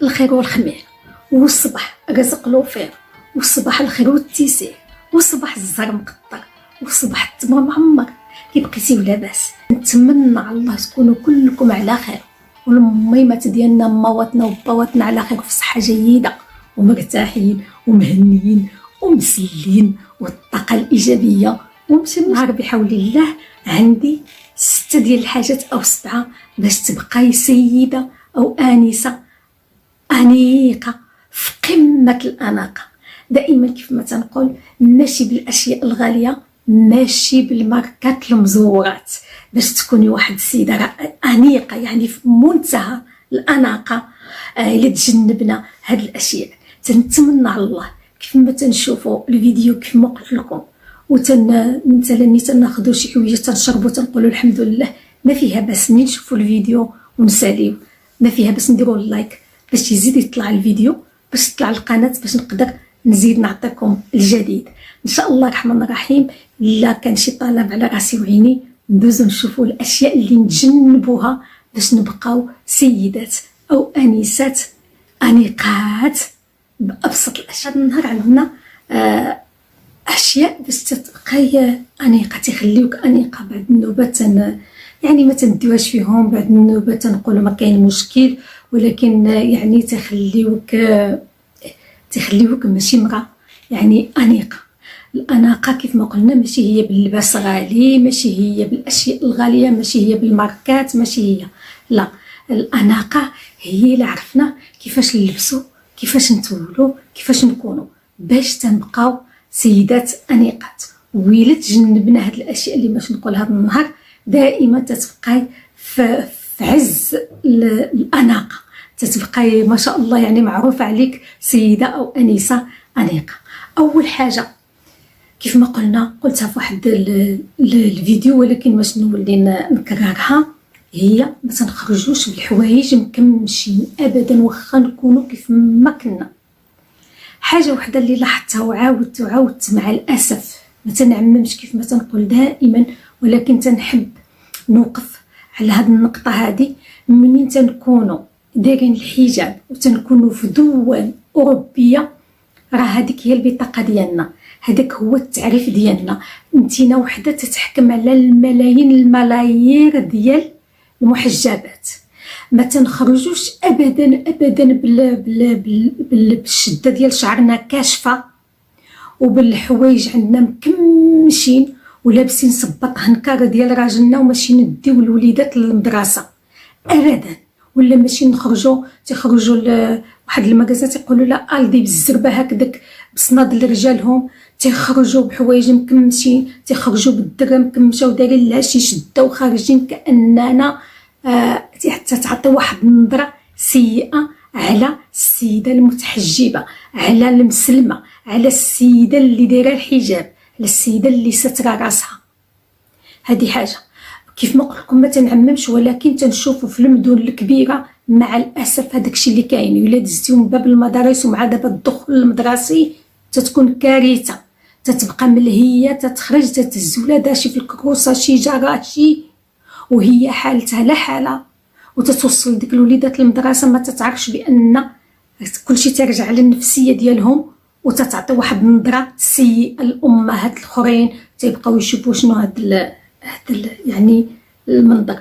الخير والخمير، والصباح رزق الوفير، والصباح الخير والتيسير، والصباح الزهر مقطر، والصباح التمر معمر. كي بقيتي ولا باس. نتمنى على الله تكونوا كلكم على خير، والميمات ديالنا ماواتنا وباواتنا على خير وفي صحه جيده ومرتاحين ومهنيين ومسلين والطاقه الايجابيه. ومشي النهار بحول الله عندي 6 ديال الحاجات او 7 باش تبقاي سيده او انسه انيقه في قمه الاناقه. دائما كيف ما تنقول، ماشي بالاشياء الغاليه، ماشي بالماركات المزورات، باش تكوني واحد السيده انيقه، يعني في منتهى الاناقه. الا تجنبنا هاد الاشياء تنتمنى على الله كيف ما تنشوفوا الفيديو كيف ما قلت لكم، مثلا تناخذوا شي حوايج تنشربوا تنقولوا الحمد لله، ما فيها باس نشوفوا الفيديو ونساليو، ما فيها باس نديروا اللايك باش يزيد يطلع الفيديو، باش تطلع القناه، باش نقدر نزيد نعطيكم الجديد ان شاء الله الرحمن الرحيم. الا كان شي طلب على راسي وعيني ندوزو نشوفوا الاشياء اللي نتجنبوها باش نبقاو سيدات او انسات انيقات بابسط الاشياء. هذا النهار عندنا اشياء باش تبقاي انيقه، تخليوك انيقه. بعد النوبات يعني ما تنديوهاش فيهم، بعد النوبه تنقولوا ما كاين مشكل، ولكن يعني تخليوك ماشي مرأة يعني انيقه. الاناقه كيف ما قلنا ماشي هي باللباس غالي، ماشي هي بالاشياء الغاليه، ماشي هي بالماركات، ماشي هي، لا، الاناقه هي اللي عرفنا كيفاش نلبسوا، كيفاش نتولوا، كيفاش نكونوا باش تنبقاو سيدات انيقات. ويلا تجنبنا هاد الاشياء اللي باش نقول هذا النهار، دائما تتبقاي في عز الاناقه، تتبقاي ما شاء الله يعني معروفه عليك سيده او انسه انيقه. اول حاجه كيف ما قلتها في واحد الفيديو، ولكن باش نولي نكررها، هي ما تنخرجوش بالحوايج مكمشين ابدا واخا نكونوا كيف ما كنا. حاجه وحده اللي لاحظتها وعاودت مع الاسف، ما تنعممش كيف ما تنقول دائما، ولكن تنحب نوقف على هذه النقطه هذه. منين تنكونوا دايرين الحجاب وتنكونوا في دول اوروبيه، راه هذيك هي البطاقه ديالنا، هذاك هو التعريف ديالنا. انتينا وحده تتحكم على الملايير ديال المحجبات. ما تنخرجوش ابدا بالشده ديال شعرنا كاشفه، وبالحوايج عندنا مكمشين ولابسين صباط هنكار ديال راجلنا، وماشي نديو الوليدات للمدرسه ابدا. ولا ماشي نخرجوا تيخرجوا لواحد المكازا تيقولوا لا الدي بالزربه هكذاك بصناد لرجالهم، تيخرجوا بحوايج مكمشين، تيخرجوا بالدره مكمشه ودايرين العشي شده وخارجين كاننا حتى تعطي واحد النظره سيئه على السيده المتحجبه، على المسلمه، على السيده اللي دايره الحجاب، على السيده اللي سترى راسها. هذه حاجه. كيف ما قلت لكم ما تنعممش، ولكن تنشوفوا في المدن الكبيره مع الاسف هذاك الشيء اللي كاين. ولا دزتيو من باب المدارس ومع دابا الدخول المدرسي تتكون كارثه، تتبقى ملهيه، تتخرج تتهز ولادها شي في الكروسه شي جراشي وهي حالتها لا حاله، وتتوصل ديك الوليدات للمدرسه ما تتعرفش بان كلشي ترجع على النفسيه ديالهم، وتتعطي واحد النظره سيئه للامهات الاخرين تيبقاو يشوفوا شنو هاد يعني المنظر.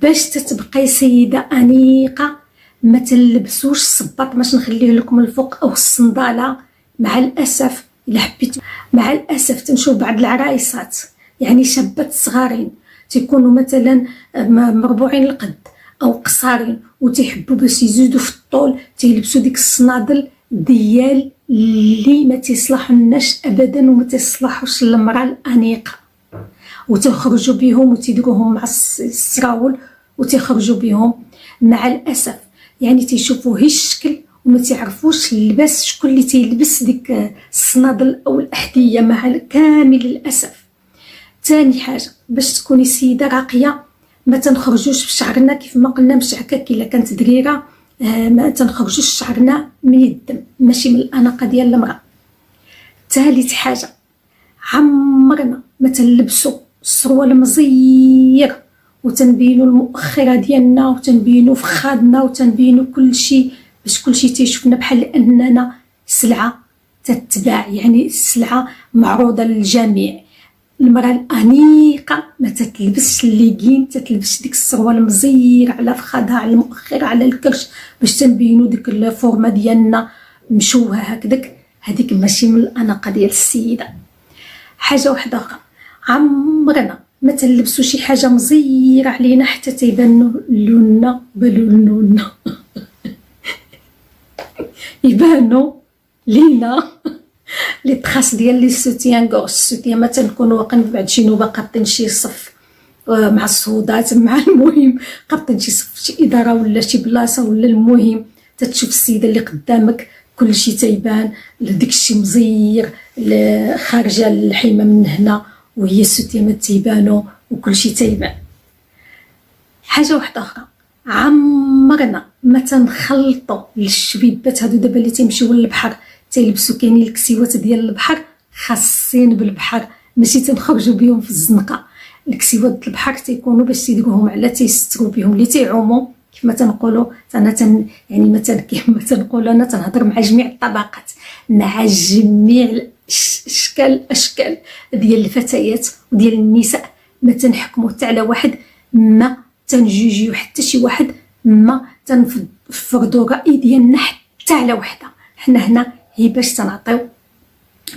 باش تتبقاي سيده انيقه ما تلبسوش الصباط، باش نخليه لكم الفوق او الصنداله. مع الاسف الا حبيتوا، مع الاسف تنشوف بعض العرايسات يعني شابات صغارين تيكونوا مثلا مربوعين القد او قصارين، وتيحبوا باش يزيدوا في الطول تيلبسوا ديك الصنادل ديال اللي ما تصلحوناش ابدا وما تصلحوش للمراه الانيقه، وتخرجوا بهم وتيديروهم مع السراول وتخرجوا بهم. مع الاسف يعني تيشوفوا هي الشكل وما تعرفوش اللباس شكون اللي تيلبس ديك الصنادل او الاحذيه، مع كامل الاسف. ثاني حاجه باش تكوني سيده راقيه ما تنخرجوش بشعرنا كيف ما قلنا مشعكك. الا كانت دريره ما تنخرجوش شعرنا من الدم، ماشي من الاناقه ديال المراه. ثالث حاجه عمرنا ما تلبسوا السروال مزير وتنبينوا المؤخره ديالنا وتنبينوا فخادنا وتنبينوا كل شيء باش كلشي تيشوفنا بحال اننا سلعه تتباع، يعني السلعه معروضه للجميع. المراه الانيقه ما تتلبسش الليغين، تتلبس ديك السروال مزير على فخذها، على المؤخره، على الكرش، باش تنبينوا ديك الفورمه ديالنا مشوهه هكذاك. هذيك ماشي من الاناقه ديال السيده. حاجه واحده اخرى، عمرنا ما تلبسوا شي حاجه مزيره علينا حتى تيبانوا لوننا بلوننا يبانوا لينا لي تخاص ديال لي سوتيان غورس. السوتيان ما تنكونوا واقفين بعد شي نوبه قاطين شي صف مع الصودات، مع المهم قاطين شي صف في شي اداره ولا شي بلاصه، ولا المهم تتشوف السيده اللي قدامك كلشي تيبان، داكشي مزير خارجه الحيمه من هنا وهي السوتيان تيبانوا وكلشي تيبان. حاجه واحده اخرى، عمرنا ما تنخلطوا للشبيبات هادو دابا اللي تيمشيو للبحر تيلبسوا كاينين الكسيوات ديال البحر خاصين بالبحر، ماشي تنخرجوا بهم في الزنقه. الكسيوات البحر تيكونوا باش تيديروهم على تيستروا بهم اللي تيعوموا، كيف ما تنقولوا انا يعني مثلا كيف ما تنقولوا انا تنهضر مع جميع الطبقات، مع جميع الاشكال ديال الفتيات وديال النساء. ما تنحكموا حتى على واحد، ما تنجوجيو حتى شي واحد، ما تنفرضوا الراي ديالنا حتى على وحده. حنا هنا هي باش تنعطيو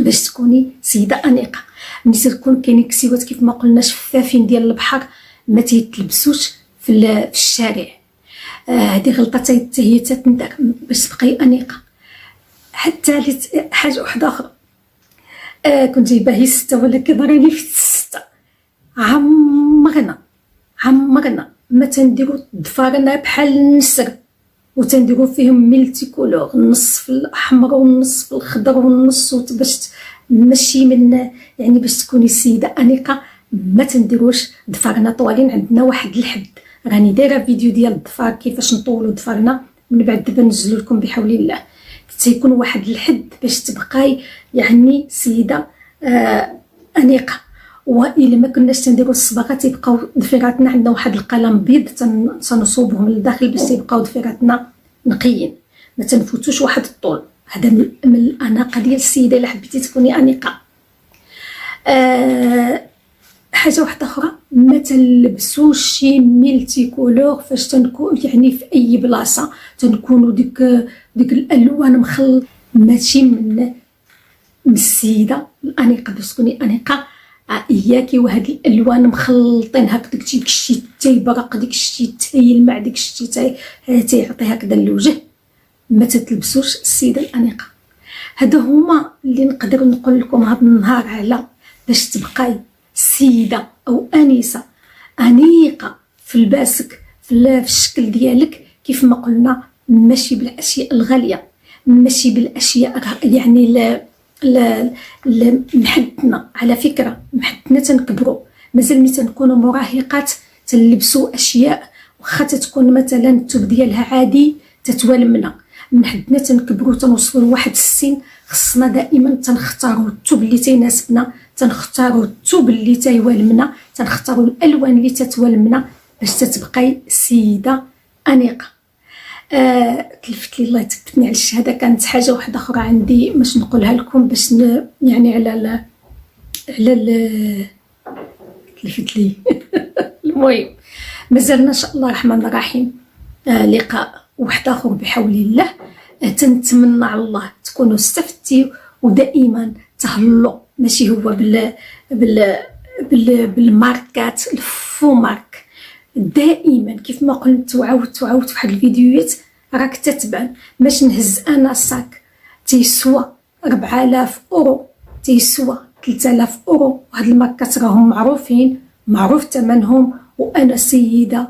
باش تكوني سيده انيقه. ملي تكون كاينين كسيوات كيف ما قلنا شفافين ديال البحر ما تيتلبسوش في الشارع. هذه غلطه هي تتندر باش تبقاي انيقه. حتى حاجه واحده اخرى، كنت جايبه هي 6 ولا كضريني في 6. عمرنا ما تنديروا ضفارنا بحال النسر وتنديروا فيهم ملتي كولور، النص في الاحمر والنص في الخضر والنص، باش ماشي من يعني باش تكوني سيده انيقه ما تنديروش ضفارنا طوالين. عندنا واحد الحد، راني دايره فيديو ديال الضفار كيفاش نطولوا ضفارنا، من بعد دابا ننزلوا لكم بحول الله. تيكون واحد الحد باش تبقاي يعني سيده انيقه. والا ما كناش تنديروا الصباغه تيبقاو ضفيراتنا، عندنا واحد القلم بيض تنصوبهم للداخل باش تيبقاو ضفيراتنا نقيين، ما تنفوتوش واحد الطول. هذا من الاناقه ديال السيده الا حبيتي تكوني انيقه. حاجه واحده اخرى، ما تلبسوش شي ميلتي كولور فاش تنكون يعني في اي بلاصه تنكونوا ديك الالوان مخلط، ماشي من السيده الانيقه. باش تكوني انيقه اياكي وهاد الالوان مخلطين هكذاك، ديك الشيء تيبرق، ديك الشيء تيلمع، ديك الشيء تيعطي هكذا الوجه. ما تتلبسوش السيده الانيقه. هادو هما اللي نقدر نقول لكم هاد النهار على باش تبقاي سيده او انسه انيقه في لباسك، في الشكل ديالك. كيف ما قلنا ماشي بالاشياء الغاليه، ماشي بالاشياء يعني محدنا. على فكره محدنا تنكبروا، مازال ملي تنكونوا مراهقات تلبسوا اشياء واخا تكون مثلا الثوب ديالها عادي تتولمنا. من حدنا تنكبروا تنوصلوا لواحد السن خصنا دائما تنختاروا الثوب اللي تيناسبنا، تنختاروا الثوب اللي تيولمنا، تنختاروا الالوان اللي تتولمنا باش تتبقاي سيده انيقه. تلفت لي الله يثبتني على الشهاده. كانت حاجه واحده اخرى عندي باش نقولها لكم باش يعني على تلفت لي المهم مازالنا ان شاء الله الرحمن الرحيم لقاء واحد اخر بحول الله. تنتمنى على الله تكونوا استفدتوا ودائما تهلوا، ماشي هو بالماركات الفو مارك. دائما كيف ما قلت وعاودت في واحد الفيديوهات راك تتبان. باش نهز انا صاك تيسوى 4000 اورو، تيسوى 3000 اورو، وهاد الماركات راهم معروفين، معروف ثمنهم. وانا سيده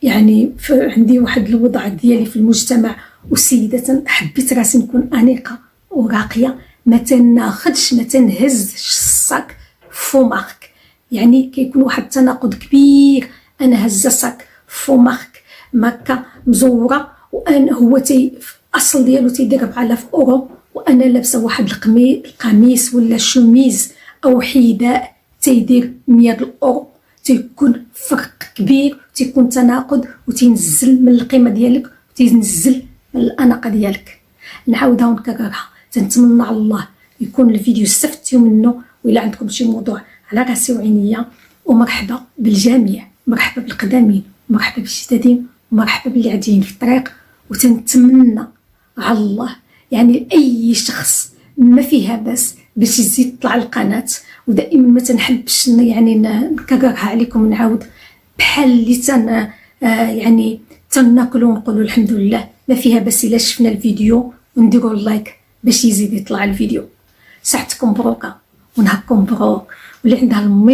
يعني عندي واحد الوضع ديالي في المجتمع، وسيده حبيت راسي نكون انيقه وراقيه. ما تناخدش ما تنهزش الصاك فو مارك، يعني كيكون واحد التناقض كبير. انا هزه صاك فو ماركه مزوره، وانا هو الاصل ديالو تيدير 4000 اورو، وانا لابسه واحد القميص ولا شوميز او حذاء تيدير 100 اورو. تيكون فرق كبير، تيكون تناقض، وتنزل من القيمه ديالك وتنزل من الاناقه ديالك. نعاودها ونكررها، تنتمنى على الله يكون الفيديو استفدتوا منه، وإلا عندكم شي موضوع على راسي وعينيا. ومرحبا بالجميع، مرحبا بالقدامين، مرحبا بالجدادين، ومرحبا باللي عاديين في الطريق. وتنتمنى على الله يعني اي شخص ما فيها باس باش يزيد يطلع القناه. ودائما ما تنحبش يعني نكررها عليكم ونعاود بحال اللي يعني تناكلوا ونقولوا الحمد لله. ما فيها باس الا شفنا الفيديو ونديروا اللايك باش يزيد يطلع الفيديو. صحتكم مبروكه ونهاركم مبروك. واللي عندها